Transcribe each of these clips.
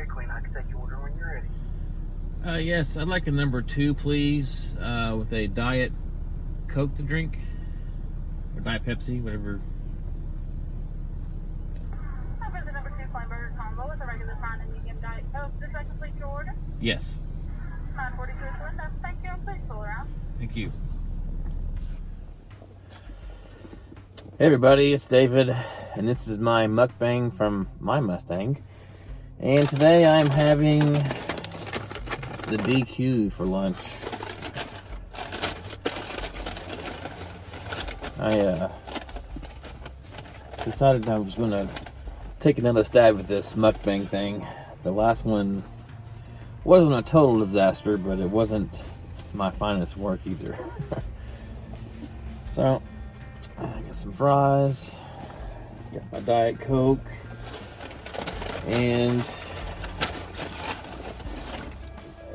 DQin. I can take your order when you're ready. Yes, I'd like a number 2, please, with a Diet Coke to drink, or Diet Pepsi, whatever. Over the number 2 plain burger combo with a regular fine and medium Diet Coke. Does that complete your order? Yes. 942 is the window. Thank you, and please pull around. Thank you. Hey everybody, it's David, and this is my mukbang from my Mustang. And today I'm having the DQ for lunch. I decided I was going to take another stab at this mukbang thing. The last one wasn't a total disaster, but it wasn't my finest work either. So, I got some fries, got my Diet Coke, and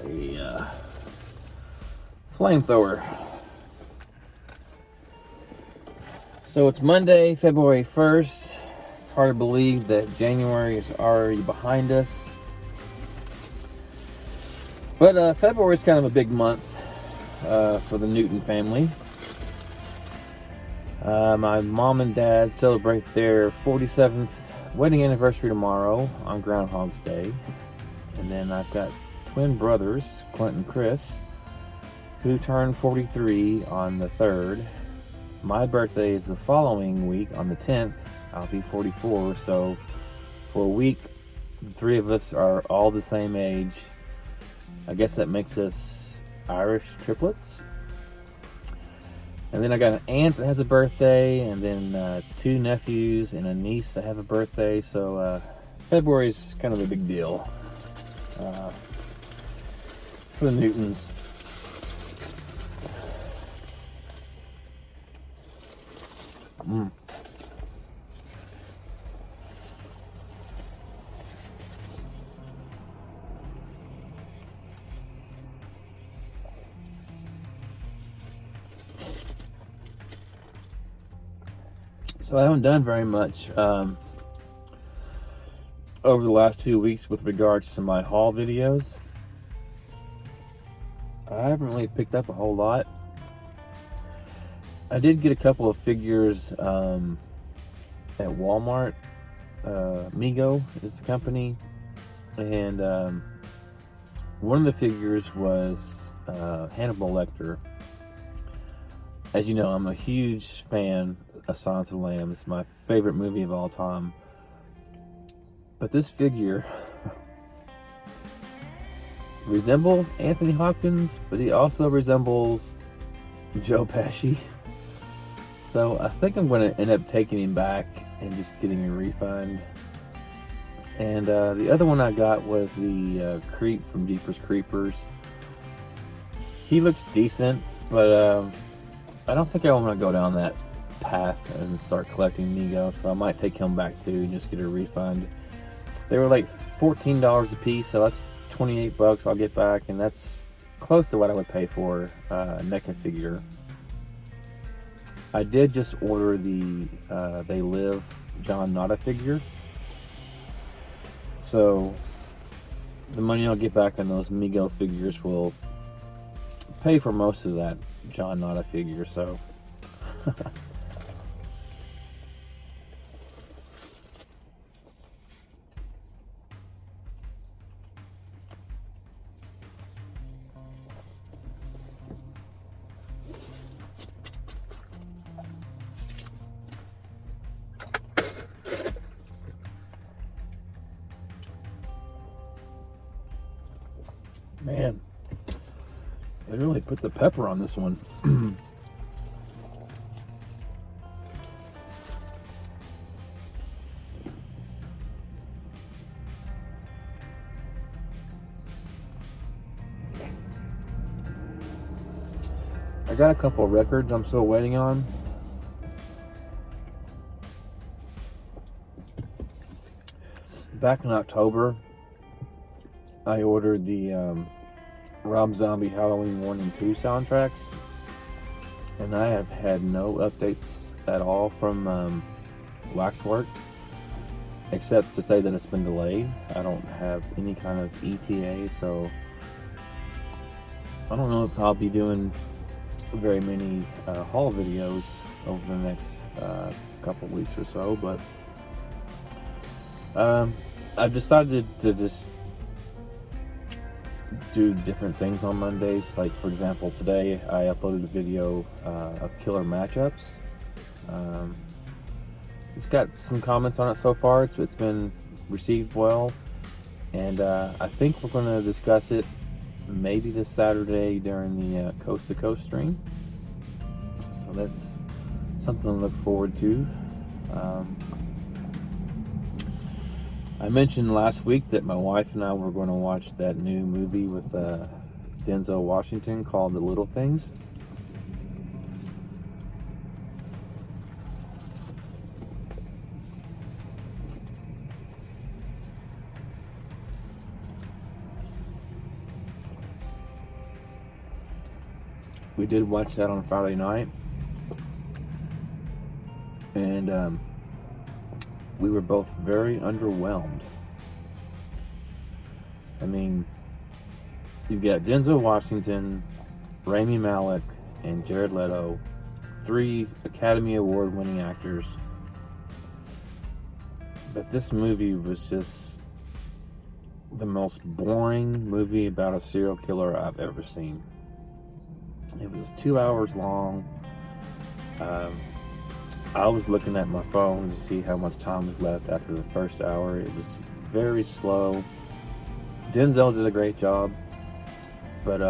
a flamethrower. So it's Monday, February 1st. It's hard to believe that January is already behind us. But February is kind of a big month for the Newton family. My mom and dad celebrate their 47th wedding anniversary tomorrow on Groundhog's Day. And then I've got twin brothers, Clint and Chris, who turn 43 on the 3rd. My birthday is the following week on the 10th. I'll be 44, so for a week, the three of us are all the same age. I guess that makes us Irish triplets. And then I got an aunt that has a birthday, and then 2 nephews and a niece that have a birthday. So February's kind of a big deal for the Newtons. So I haven't done very much over the last 2 weeks with regards to my haul videos. I haven't really picked up a whole lot. I did get a couple of figures at Walmart. Mego is the company, and one of the figures was Hannibal Lecter. As you know, I'm a huge fan of Silence of the Lambs. It's my favorite movie of all time. But this figure resembles Anthony Hopkins, but he also resembles Joe Pesci. So I think I'm going to end up taking him back and just getting a refund. And the other one I got was the Creep from Jeepers Creepers. He looks decent, but I don't think I want to go down that path and start collecting Mego, so I might take him back too and just get a refund. They were like $14 a piece, so that's 28 bucks I'll get back, and that's close to what I would pay for a NECA figure. I did just order the They Live John Nada figure, so the money I'll get back on those Mego figures will pay for most of that John Nada figure, so man, they really put the pepper on this one. I got a couple of records I'm still waiting on. Back in October, I ordered the Rob Zombie Halloween 1 and 2 soundtracks, and I have had no updates at all from Waxworks. except to say that it's been delayed. I don't have any kind of ETA, so I don't know if I'll be doing very many haul videos over the next couple weeks or so, but I've decided to just do different things on Mondays. Like, for example, today I uploaded a video of killer matchups. It's got some comments on it so far. It's been received well, and I think we're going to discuss it maybe this Saturday during the Coast to Coast stream. So that's something to look forward to. I mentioned last week that my wife and I were going to watch that new movie with Denzel Washington called The Little Things. We did watch that on Friday night, and we were both very underwhelmed. I mean, you've got Denzel Washington, Rami Malek, and Jared Leto, 3 Academy Award winning actors. But this movie was just the most boring movie about a serial killer I've ever seen. It was 2 hours long. I was looking at my phone to see how much time was left after the first hour. It was very slow. Denzel did a great job, but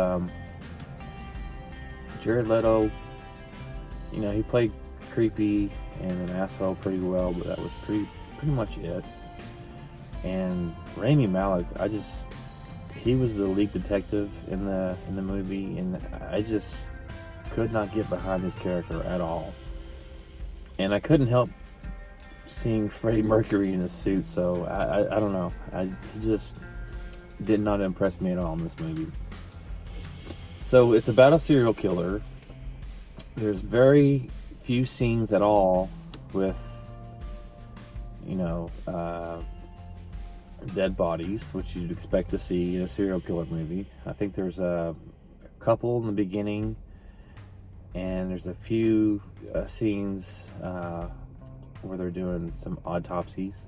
Jared Leto, you know, he played creepy and an asshole pretty well, but that was pretty much it. And Rami Malek, he was the lead detective in the movie, and I just could not get behind his character at all. And I couldn't help seeing Freddie Mercury in a suit, so I don't know. He just did not impress me at all in this movie. So it's about a serial killer. There's very few scenes at all with, you know, dead bodies, which you'd expect to see in a serial killer movie. I think there's a couple in the beginning, and there's a few scenes where they're doing some autopsies,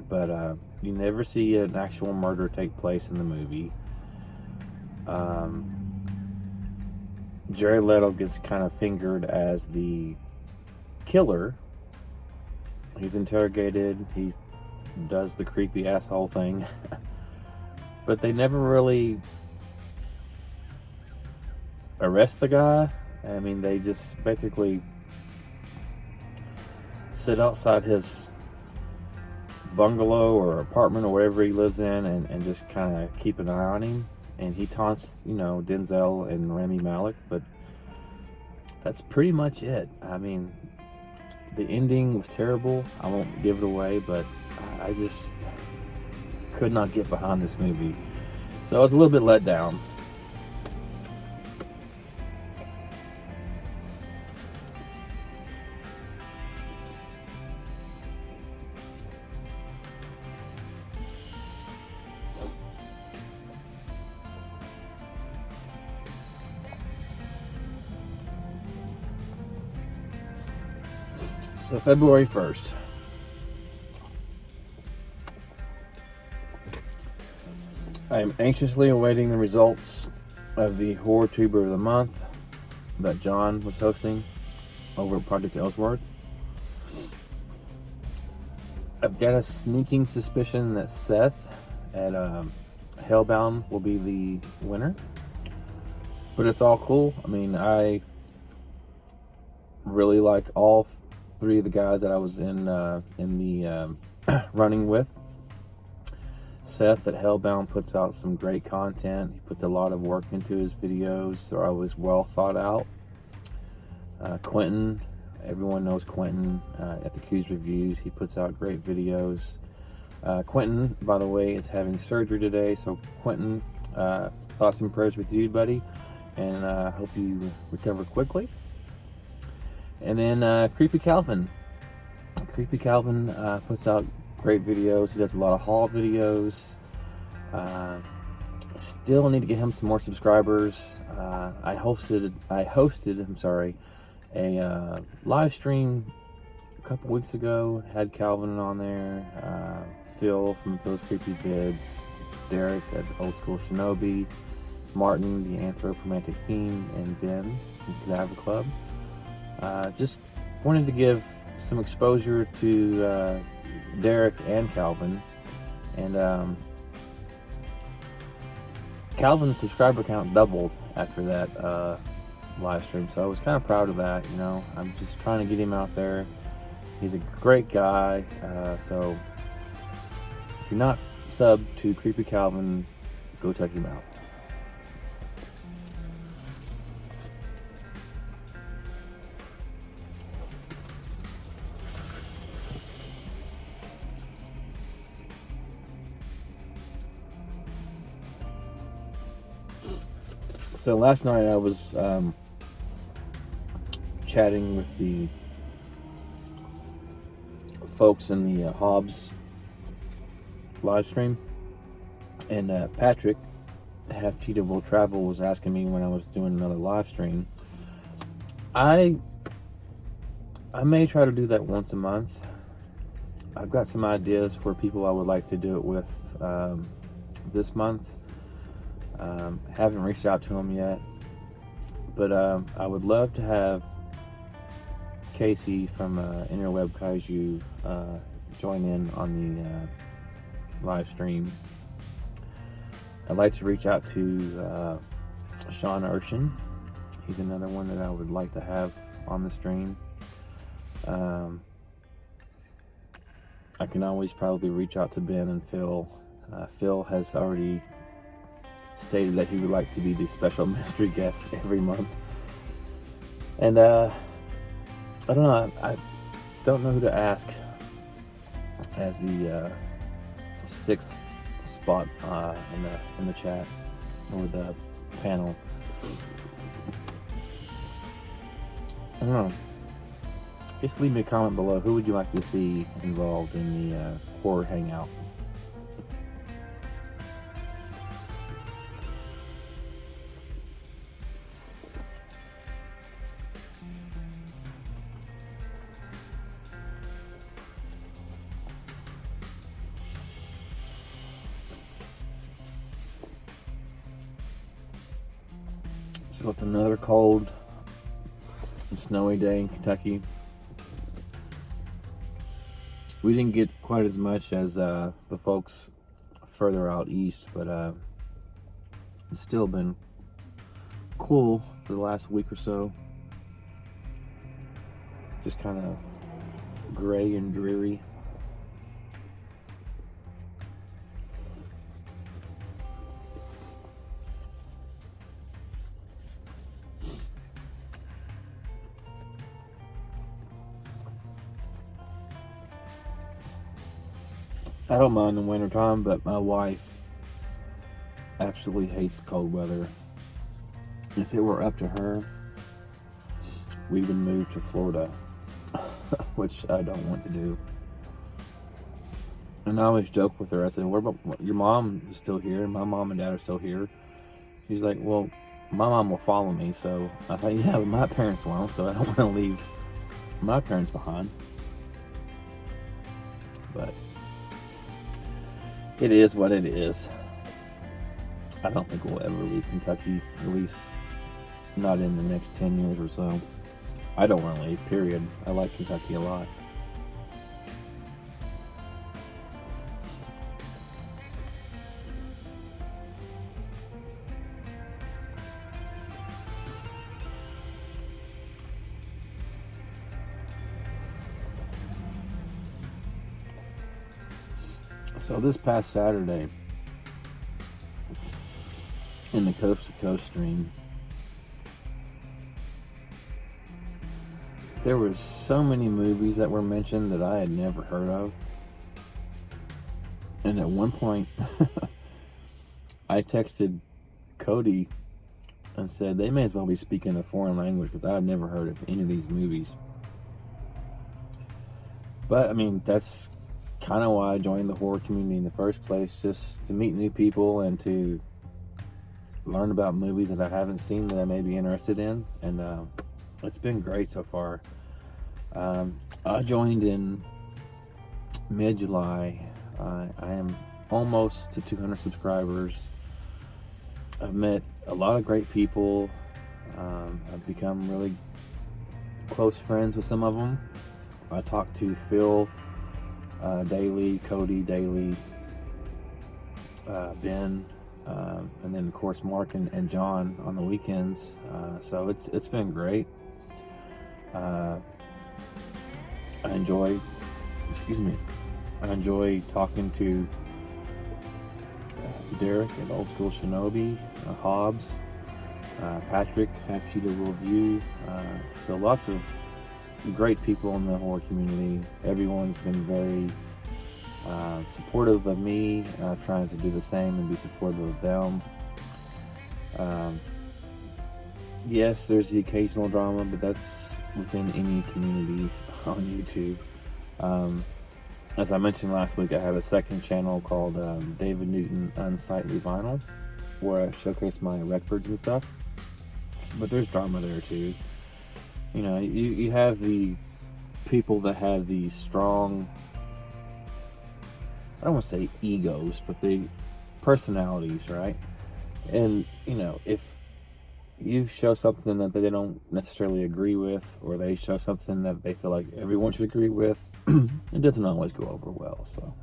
but you never see an actual murder take place in the movie. Jared Leto gets kind of fingered as the killer. He's interrogated, he does the creepy asshole thing, but they never really arrest the guy. I mean, they just basically sit outside his bungalow or apartment or wherever he lives in and just kind of keep an eye on him. And he taunts, you know, Denzel and Rami Malek, but that's pretty much it. I mean, the ending was terrible. I won't give it away, but I just could not get behind this movie. So I was a little bit let down. So February 1st. I am anxiously awaiting the results of the Horror Tuber of the Month that John was hosting over at Project Ellsworth. I've got a sneaking suspicion that Seth at Hellbound will be the winner. But it's all cool. I mean, I really like all 3 of the guys that I was in the running with. Seth at Hellbound puts out some great content. He puts a lot of work into his videos. They're always well thought out. Quentin, everyone knows Quentin at the Q's Reviews. He puts out great videos. Quentin, by the way, is having surgery today. So Quentin, thoughts and prayers with you, buddy. And I hope you recover quickly. And then Creepy Calvin. Creepy Calvin puts out Great videos. He does a lot of haul videos. Still need to get him some more subscribers. I hosted a live stream a couple weeks ago. Had Calvin on there, Phil from Phil's Creepy Vids, Derek at Old School Shinobi, Martin the Anthropomantic Fiend, and Ben from Cadaver Club. Just wanted to give some exposure to Derek and Calvin, and Calvin's subscriber count doubled after that live stream, so I was kind of proud of that. You know, I'm just trying to get him out there. He's a great guy, so if you're not subbed to Creepy Calvin, go check him out. So last night I was chatting with the folks in the Hobbs live stream, and Patrick, Half Cheatable Travel, was asking me when I was doing another live stream. I may try to do that once a month. I've got some ideas for people I would like to do it with this month. Haven't reached out to him yet, but I would love to have Casey from Interweb Kaiju join in on the live stream. I'd like to reach out to Sean Urshan. He's another one that I would like to have on the stream. I can always probably reach out to Ben and Phil. Phil has already stated that he would like to be the special mystery guest every month, and I don't know. I don't know who to ask as the sixth spot in the chat or the panel. I don't know. Just leave me a comment below. Who would you like to see involved in the horror hangout? So it's another cold and snowy day in Kentucky. We didn't get quite as much as the folks further out east, but it's still been cool for the last week or so. Just kind of gray and dreary. I don't mind the winter time, but my wife absolutely hates cold weather. If it were up to her, we would move to Florida, which I don't want to do. And I always joke with her. I said, "What about your mom is still here? My mom and dad are still here." She's like, "Well, my mom will follow me." So I thought, yeah, but my parents won't, so I don't want to leave my parents behind. But it is what it is. I don't think we'll ever leave Kentucky, at least not in the next 10 years or so. I don't want to leave, period. I like Kentucky a lot. So this past Saturday, in the Coast to Coast stream, there were so many movies that were mentioned that I had never heard of. And at one point, I texted Cody and said they may as well be speaking a foreign language because I had never heard of any of these movies. But I mean, that's kind of why I joined the horror community in the first place, just to meet new people and to learn about movies that I haven't seen that I may be interested in. And it's been great so far. I joined in mid-July. I am almost to 200 subscribers. I've met a lot of great people. I've become really close friends with some of them. I talk to Phil daily, Cody daily, Ben, and then of course Mark and John on the weekends. So it's been great. I enjoy talking to Derek and Old School Shinobi, Hobbs, Patrick, Half Sheet of Review. So lots of great people in the horror community. Everyone's been very supportive of me, trying to do the same and be supportive of them. Yes, there's the occasional drama, but that's within any community on YouTube. As I mentioned last week, I have a second channel called David Newton Unsightly Vinyl, where I showcase my records and stuff. But there's drama there too. You know, you have the people that have these strong, I don't want to say egos, but the personalities, right? And, you know, if you show something that they don't necessarily agree with, or they show something that they feel like everyone should agree with, it doesn't always go over well. So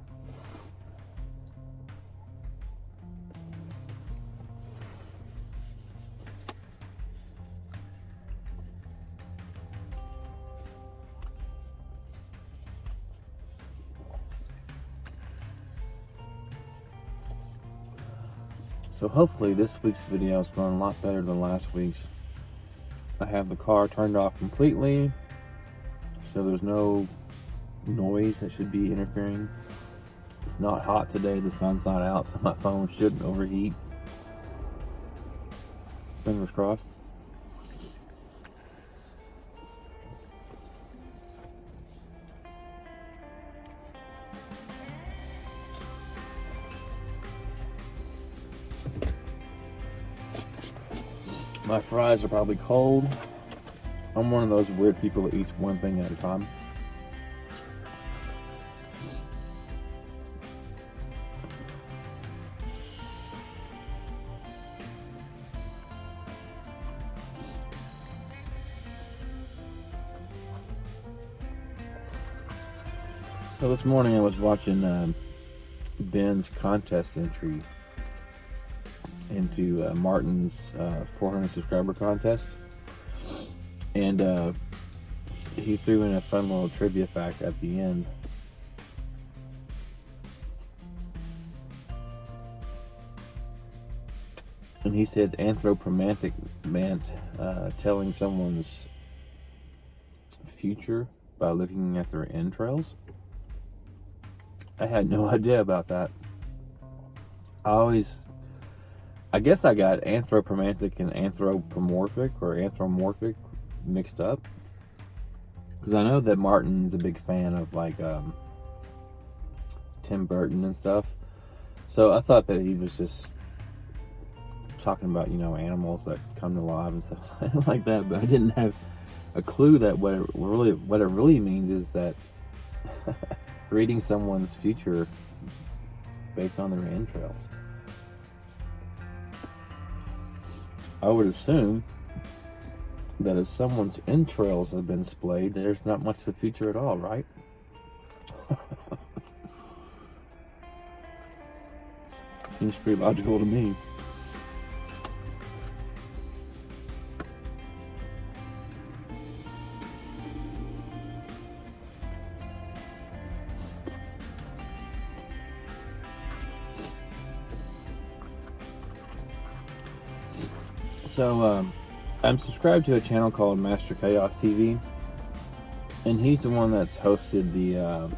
hopefully this week's video is going a lot better than last week's. I have the car turned off completely, so there's no noise that should be interfering. It's not hot today, the sun's not out, so my phone shouldn't overheat. Fingers crossed. My fries are probably cold. I'm one of those weird people that eats one thing at a time. So this morning I was watching Ben's contest entry into Martin's 400 subscriber contest, and he threw in a fun little trivia fact at the end. And he said anthropomantic meant telling someone's future by looking at their entrails. I had no idea about that. I guess I got anthropomantic and anthropomorphic or anthropomorphic mixed up, because I know that Martin's a big fan of like Tim Burton and stuff. So I thought that he was just talking about, you know, animals that come to life and stuff like that. But I didn't have a clue that what it really means is that reading someone's future based on their entrails. I would assume that if someone's entrails have been splayed, there's not much of a future at all, right? Seems pretty logical to me. So, I'm subscribed to a channel called Master Chaos TV, and he's the one that's hosted the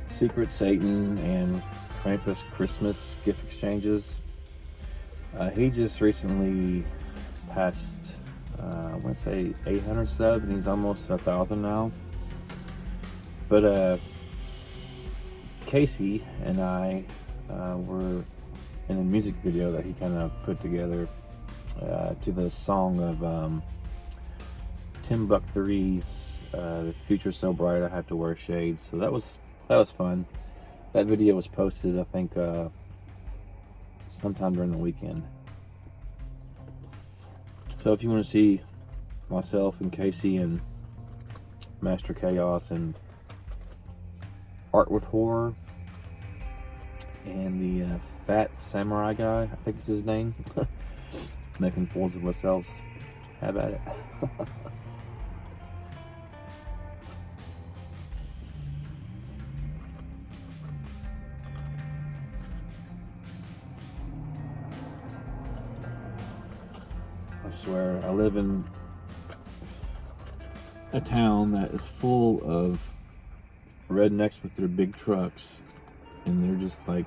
Secret Satan and Krampus Christmas gift exchanges. He just recently passed, I want to say 800 subs, and he's almost 1,000 now. But Casey and I were in a music video that he kind of put together to the song of Timbuk3's "The Future's So Bright I Have to Wear Shades." So that was fun. That video was posted, I think, sometime during the weekend. So if you want to see myself and Casey and Master Chaos and Art with Horror and the Fat Samurai guy, I think is his name, making fools of ourselves, have at it. I swear, I live in a town that is full of rednecks with their big trucks, and they're just like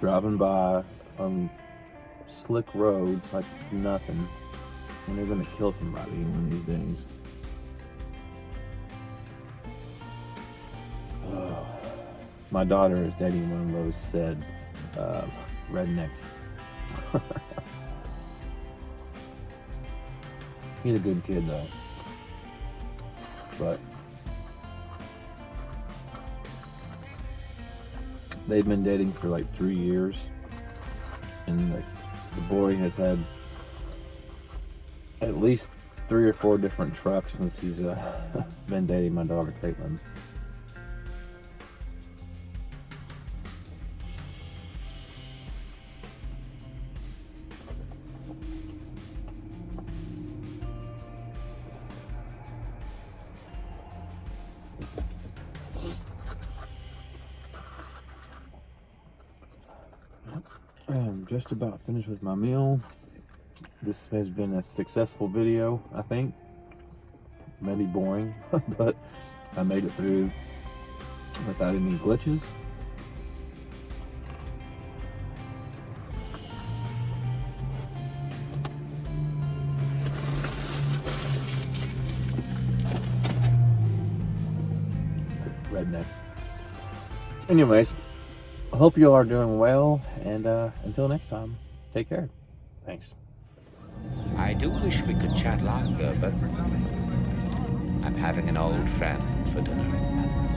driving by on slick roads like it's nothing, and they're gonna kill somebody one of these days. Oh, my daughter is dating one of those said rednecks. He's a good kid though, but they've been dating for like 3 years, and the boy has had at least 3 or 4 different trucks since he's been dating my daughter Caitlin. I'm just about finished with my meal. This has been a successful video, I think. Maybe boring, but I made it through without any glitches. Redneck. Anyways, I hope you all are doing well, and until next time, take care. Thanks. I do wish we could chat longer, but I'm having an old friend for dinner.